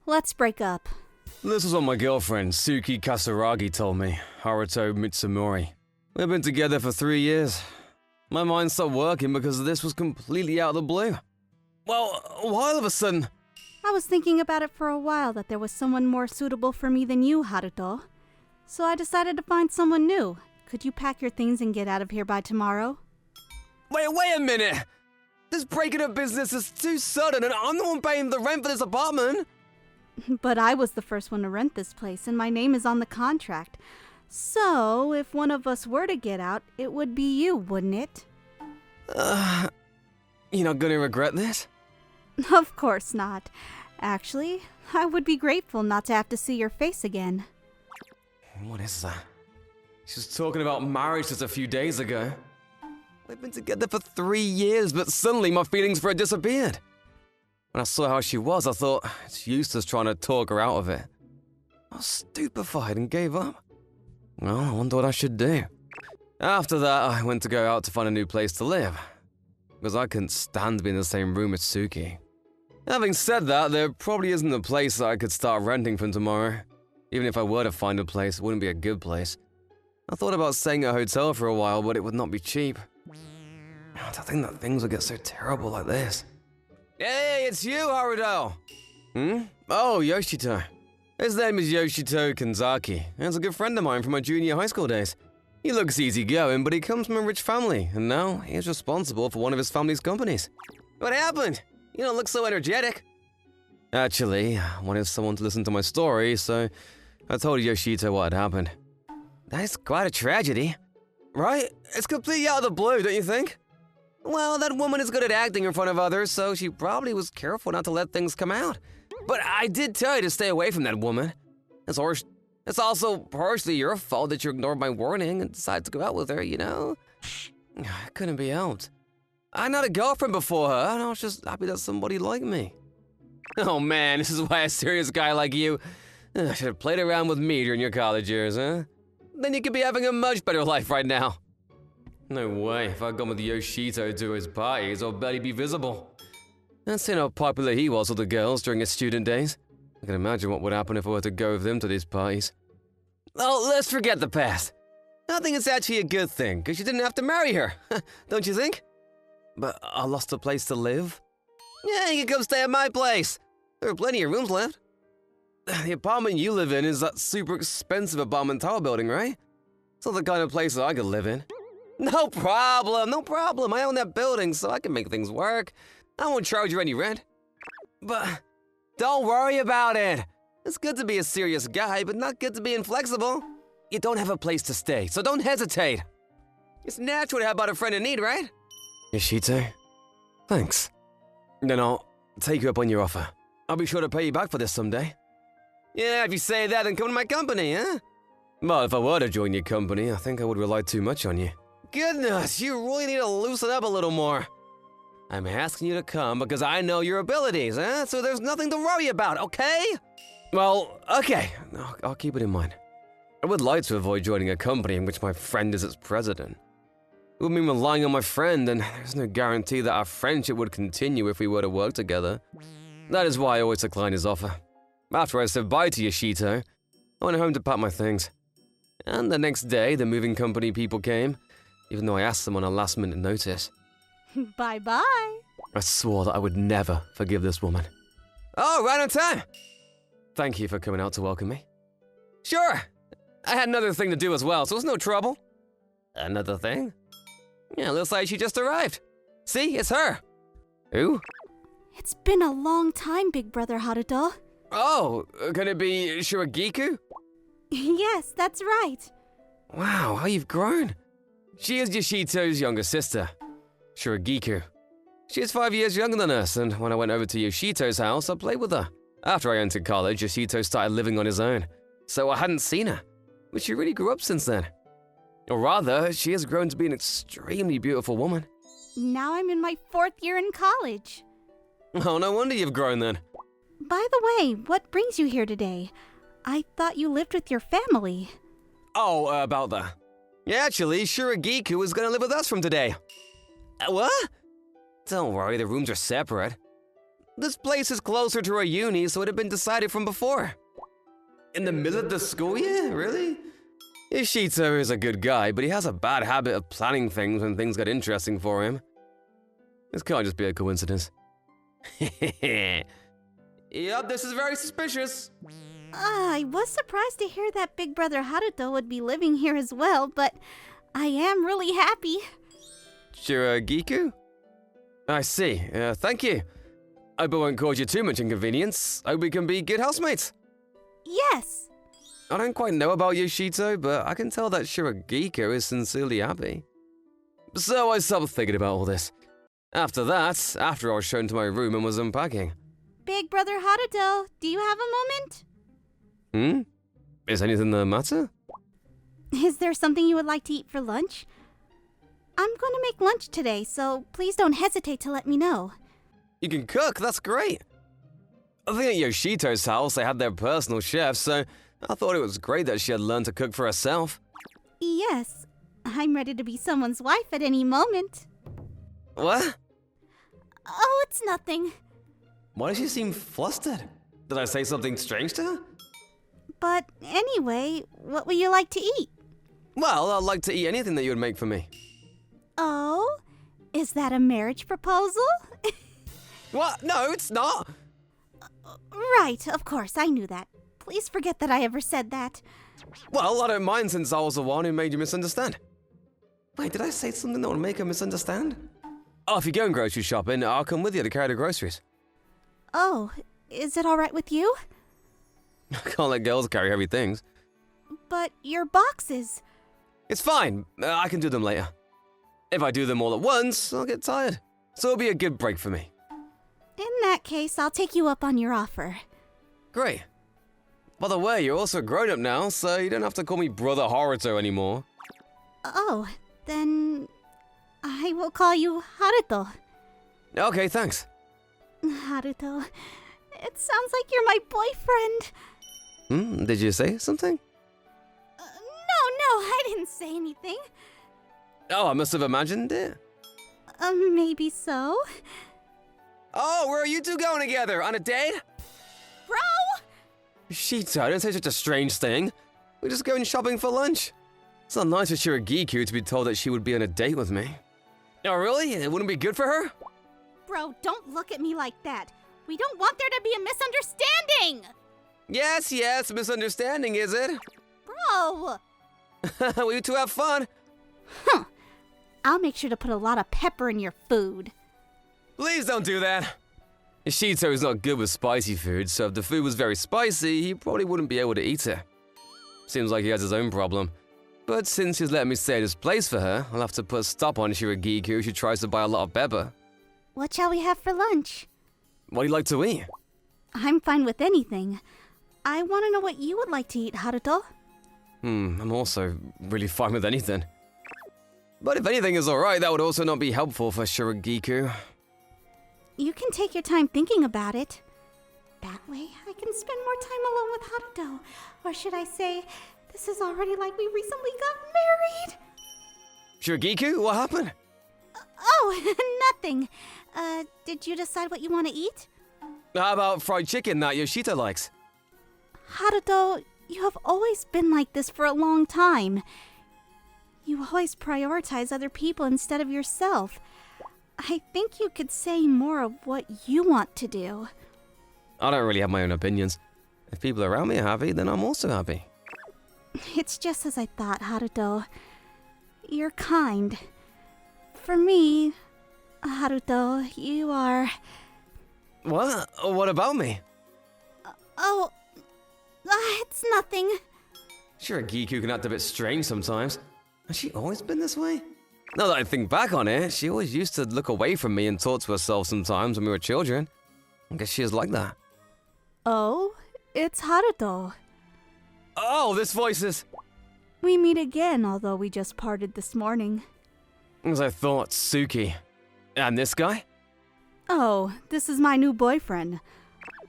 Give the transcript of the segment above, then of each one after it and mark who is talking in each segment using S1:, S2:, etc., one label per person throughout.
S1: Let's break up.
S2: This is what my girlfriend, Suki Kasaragi, told me, Haruto Mitsumori. We've been together for 3 years. My mind stopped working because this was completely out of the blue. Well, why all of a sudden?
S1: I was thinking about it for a while that there was someone more suitable for me than you, Haruto. So I decided to find someone new. Could you pack your things and get out of here by tomorrow?
S2: Wait a minute! This breaking up business is too sudden and I'm the one paying the rent for this apartment!
S1: But I was the first one to rent this place and my name is on the contract. So, if one of us were to get out, it would be you, wouldn't it?
S2: You're not gonna regret this?
S1: Of course not. Actually, I would be grateful not to have to see your face again.
S2: What is that? She was talking about marriage just a few days ago. We've been together for 3 years, but suddenly my feelings for her disappeared. When I saw how she was, I thought, it's useless trying to talk her out of it. I was stupefied and gave up. Well, I wonder what I should do. After that, I went to go out to find a new place to live, because I couldn't stand to be in the same room with Suki. Having said that, there probably isn't a place that I could start renting from tomorrow. Even if I were to find a place, it wouldn't be a good place. I thought about staying at a hotel for a while, but it would not be cheap. To think that things would get so terrible like this. Hey, it's you, Haruto! Oh, Yoshito. His name is Yoshito Kanzaki, and he's a good friend of mine from my junior high school days. He looks easygoing, but he comes from a rich family, and now he's responsible for one of his family's companies. What happened? You don't look so energetic. Actually, I wanted someone to listen to my story, so I told Yoshito what had happened. That's quite a tragedy. Right? It's completely out of the blue, don't you think? Well, that woman is good at acting in front of others, so she probably was careful not to let things come out. But I did tell you to stay away from that woman. It's also partially your fault that you ignored my warning and decided to go out with her, you know? It couldn't be helped. I had a girlfriend before her, and I was just happy that somebody liked me. Oh man, this is why a serious guy like you should have played around with me during your college years, huh? Then you could be having a much better life right now. No way, if I'd gone with Yoshito to his parties, I'll bet he'd be visible. And seeing how popular he was with the girls during his student days, I can imagine what would happen if I were to go with him to these parties. Oh, let's forget the past. I think it's actually a good thing, because you didn't have to marry her, don't you think? But I lost a place to live? Yeah, you can come stay at my place. There are plenty of rooms left. The apartment you live in is that super expensive apartment tower building, right? It's not the kind of place that I could live in. No problem. I own that building, so I can make things work. I won't charge you any rent. But don't worry about it. It's good to be a serious guy, but not good to be inflexible. You don't have a place to stay, so don't hesitate. It's natural to have about a friend in need, right? Yoshito, thanks. Then I'll take you up on your offer. I'll be sure to pay you back for this someday. Yeah, if you say that, then come to my company, huh? Well, if I were to join your company, I think I would rely too much on you. Goodness, you really need to loosen up a little more. I'm asking you to come because I know your abilities, huh? So there's nothing to worry about, okay? Well, okay, I'll keep it in mind. I would like to avoid joining a company in which my friend is its president. It would mean relying on my friend, and there's no guarantee that our friendship would continue if we were to work together. That is why I always decline his offer. After I said bye to Yoshito, I went home to pack my things. And the next day, the moving company people came, even though I asked them on a last-minute notice.
S1: Bye-bye.
S2: I swore that I would never forgive this woman. Oh, right on time! Thank you for coming out to welcome me. Sure! I had another thing to do as well, so it's no trouble. Another thing? Yeah, looks like she just arrived. See, it's her. Who?
S1: It's been a long time, Big Brother Haruto.
S2: Oh, can it be Shiragiku?
S1: Yes, that's right.
S2: Wow, how you've grown. She is Yoshito's younger sister, Shiragiku. She is 5 years younger than us, and when I went over to Yoshito's house, I played with her. After I entered college, Yoshito started living on his own, so I hadn't seen her, but she really grew up since then. Or rather, she has grown to be an extremely beautiful woman.
S1: Now I'm in my 4th year in college.
S2: Oh, no wonder you've grown then.
S1: By the way, what brings you here today? I thought you lived with your family.
S2: Oh, about that. Yeah, actually, Shiragiku is gonna live with us from today. What? Don't worry, the rooms are separate. This place is closer to our uni, so it had been decided from before. In the middle of the school year? Really? Yoshito is a good guy, but he has a bad habit of planning things when things get interesting for him. This can't just be a coincidence. Yup, this is very suspicious.
S1: I was surprised to hear that Big Brother Haruto would be living here as well, but I am really happy.
S2: Shiragiku? I see. Thank you. I hope I won't cause you too much inconvenience. I hope we can be good housemates.
S1: Yes.
S2: I don't quite know about Yoshito, but I can tell that Shiragiku is sincerely happy. So I stopped thinking about all this. After that, I was shown to my room and was unpacking.
S1: Big Brother Haruto, do you have a moment?
S2: Is anything the matter?
S1: Is there something you would like to eat for lunch? I'm going to make lunch today, so please don't hesitate to let me know.
S2: You can cook, that's great. I think at Yoshito's house they had their personal chef, so I thought it was great that she had learned to cook for herself.
S1: Yes, I'm ready to be someone's wife at any moment.
S2: What?
S1: Oh, it's nothing.
S2: Why does she seem flustered? Did I say something strange to her?
S1: But anyway, what would you like to eat?
S2: Well, I'd like to eat anything that you would make for me.
S1: Oh? Is that a marriage proposal?
S2: What? No, it's not.
S1: Right, of course, I knew that. Please forget that I ever said that.
S2: Well, I don't mind since I was the one who made you misunderstand. Wait, did I say something that would make her misunderstand? Oh, if you're going grocery shopping, I'll come with you to carry the groceries.
S1: Oh, is it alright with you?
S2: I can't let girls carry heavy things.
S1: But your boxes.
S2: It's fine. I can do them later. If I do them all at once, I'll get tired. So it'll be a good break for me.
S1: In that case, I'll take you up on your offer.
S2: Great. By the way, you're also grown up now, so you don't have to call me Brother Haruto anymore.
S1: Oh, then I will call you Haruto.
S2: Okay, thanks.
S1: Haruto, it sounds like you're my boyfriend.
S2: Did you say something?
S1: No, I didn't say anything.
S2: Oh, I must have imagined it.
S1: Maybe so.
S2: Oh, where are you two going together? On a date?
S1: Bro!
S2: Shita, don't say such a strange thing. We're just going shopping for lunch. It's not nice for Shiragiku to be told that she would be on a date with me. Oh, really? It wouldn't be good for her?
S1: Bro, don't look at me like that. We don't want there to be a misunderstanding!
S2: Yes, misunderstanding, is it?
S1: Bro!
S2: We two have fun.
S1: Huh. I'll make sure to put a lot of pepper in your food.
S2: Please don't do that. Ishito is not good with spicy food, so if the food was very spicy, he probably wouldn't be able to eat it. Seems like he has his own problem. But since he's letting me stay at his place for her, I'll have to put a stop on Shiragiku if she tries to buy a lot of pepper.
S1: What shall we have for lunch?
S2: What do you like to eat?
S1: I'm fine with anything. I want to know what you would like to eat, Haruto.
S2: I'm also really fine with anything. But if anything is alright, that would also not be helpful for Shiragiku.
S1: You can take your time thinking about it. That way, I can spend more time alone with Haruto. Or should I say, this is already like we recently got married.
S2: Shiragiku, what happened?
S1: Oh, nothing. Did you decide what you want to eat?
S2: How about fried chicken that Yoshito likes?
S1: Haruto, you have always been like this for a long time. You always prioritize other people instead of yourself. I think you could say more of what you want to do.
S2: I don't really have my own opinions. If people around me are happy, then I'm also happy.
S1: It's just as I thought, Haruto. You're kind. For me, Haruto, you are...
S2: What? What about me?
S1: It's nothing.
S2: Shiragiku can act a bit strange sometimes. Has she always been this way? Now that I think back on it, she always used to look away from me and talk to herself sometimes when we were children. I guess she is like that.
S1: Oh, it's Haruto.
S2: Oh, this voice is...
S1: We meet again, although we just parted this morning.
S2: As I thought, Suki. And this guy?
S1: Oh, this is my new boyfriend.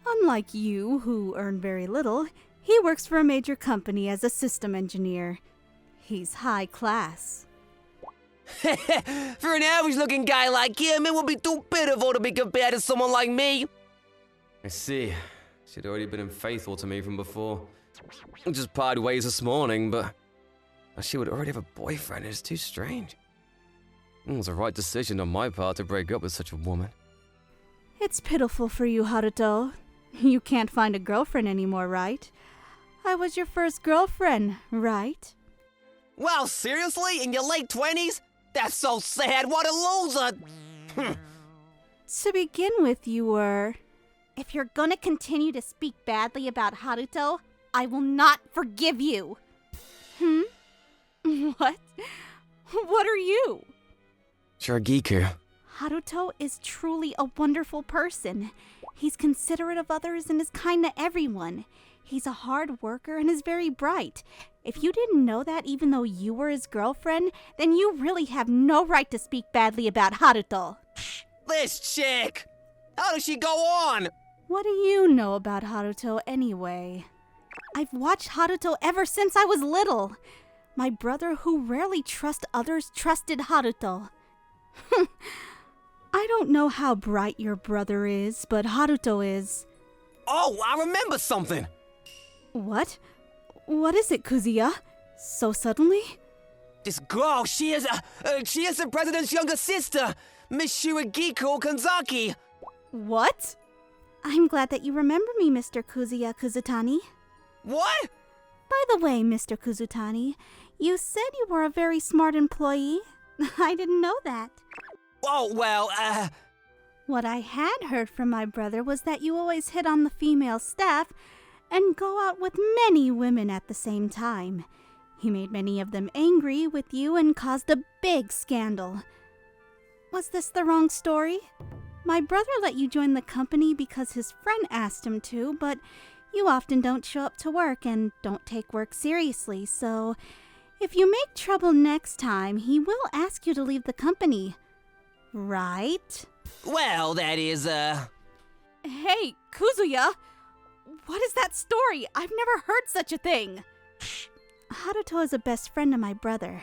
S1: Unlike you, who earn very little, he works for a major company as a system engineer. He's high class.
S2: For an average-looking guy like him, it would be too pitiful to be compared to someone like me. I see. She'd already been unfaithful to me from before. We just parted ways this morning, but she would already have a boyfriend. It's too strange. It was the right decision on my part to break up with such a woman.
S1: It's pitiful for you, Haruto. You can't find a girlfriend anymore, right? I was your first girlfriend, right?
S3: Wow, seriously? In your late 20s? That's so sad. What a loser!
S1: To begin with, you were. If you're gonna continue to speak badly about Haruto, I will not forgive you. What? What are you?
S2: Shiragiku.
S1: Haruto is truly a wonderful person. He's considerate of others and is kind to everyone. He's a hard worker and is very bright. If you didn't know that even though you were his girlfriend, then you really have no right to speak badly about Haruto.
S3: This chick! How does she go on?
S1: What do you know about Haruto anyway? I've watched Haruto ever since I was little. My brother, who rarely trusts others, trusted Haruto. I don't know how bright your brother is, but Haruto is.
S3: Oh, I remember something!
S1: What? What is it, Kuzuya? So suddenly?
S3: This girl, she is the president's younger sister, Miss Shiragiku Kanzaki.
S1: What? I'm glad that you remember me, Mr. Kuzuya Kuzutani.
S3: What?
S1: By the way, Mr. Kuzutani, you said you were a very smart employee. I didn't know that.
S3: Oh, well,
S1: What I had heard from my brother was that you always hit on the female staff and go out with many women at the same time. He made many of them angry with you and caused a big scandal. Was this the wrong story? My brother let you join the company because his friend asked him to, but you often don't show up to work and don't take work seriously, so if you make trouble next time, he will ask you to leave the company. Right?
S3: well, that is,
S1: Hey, Kuzuya! What is that story? I've never heard such a thing! Haruto is a best friend of my brother.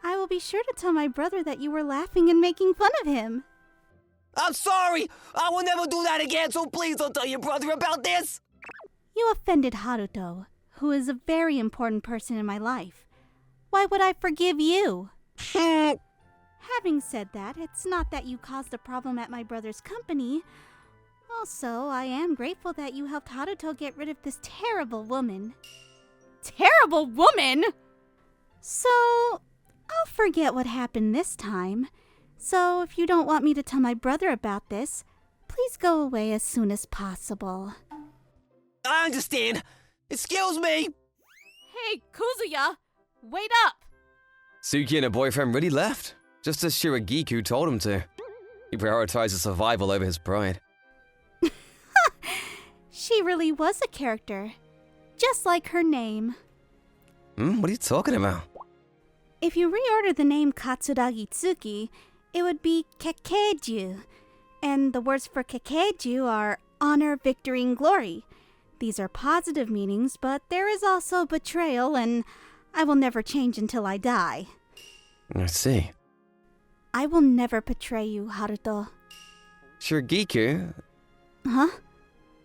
S1: I will be sure to tell my brother that you were laughing and making fun of him.
S3: I'm sorry! I will never do that again, so please don't tell your brother about this!
S1: You offended Haruto, who is a very important person in my life. Why would I forgive you? Having said that, it's not that you caused a problem at my brother's company. Also, I am grateful that you helped Haruto get rid of this terrible woman. Terrible woman?! So, I'll forget what happened this time. So, if you don't want me to tell my brother about this, please go away as soon as possible.
S3: I understand. Excuse me!
S1: Hey, Kuzuya! Wait up!
S2: Suki and her boyfriend really left, just as Shiragiku told him to. He prioritizes survival over his pride.
S1: She really was a character. Just like her name.
S2: What are you talking about?
S1: If you reorder the name Katsuragi Tsuki, it would be Kekeju. And the words for Kekeju are honor, victory, and glory. These are positive meanings, but there is also betrayal, and I will never change until I die.
S2: I see.
S1: I will never betray you, Haruto.
S2: Shiragiku,
S1: Huh?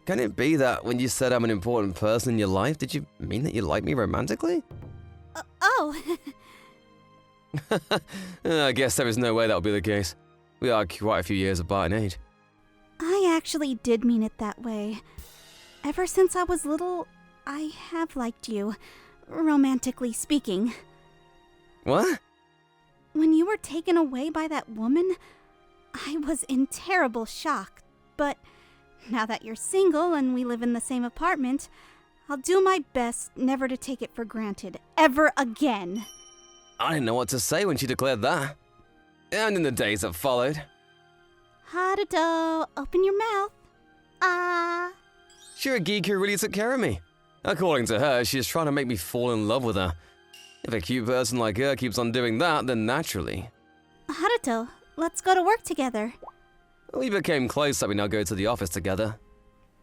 S2: can it be that when you said I'm an important person in your life, did you mean that you like me romantically?
S1: Oh,
S2: I guess there is no way that will be the case. We are quite a few years apart in age.
S1: I actually did mean it that way. Ever since I was little, I have liked you, romantically speaking.
S2: What?
S1: When you were taken away by that woman, I was in terrible shock. But now that you're single and we live in the same apartment, I'll do my best never to take it for granted, ever again.
S2: I didn't know what to say when she declared that. And in the days that followed.
S1: Haruto, open your mouth. Ah.
S2: Shiragiku really took care of me. According to her, she's trying to make me fall in love with her. If a cute person like her keeps on doing that, then naturally.
S1: Haruto, let's go to work together.
S2: We became close that we now go to the office together.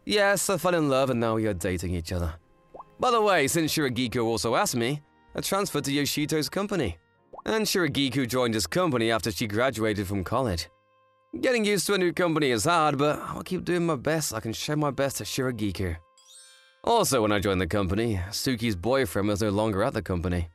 S2: Yes, I fell in love and now we are dating each other. By the way, since Shiragiku also asked me, I transferred to Yoshito's company. And Shiragiku joined his company after she graduated from college. Getting used to a new company is hard, but I'll keep doing my best so I can show my best to Shiragiku. Also, when I joined the company, Suki's boyfriend was no longer at the company.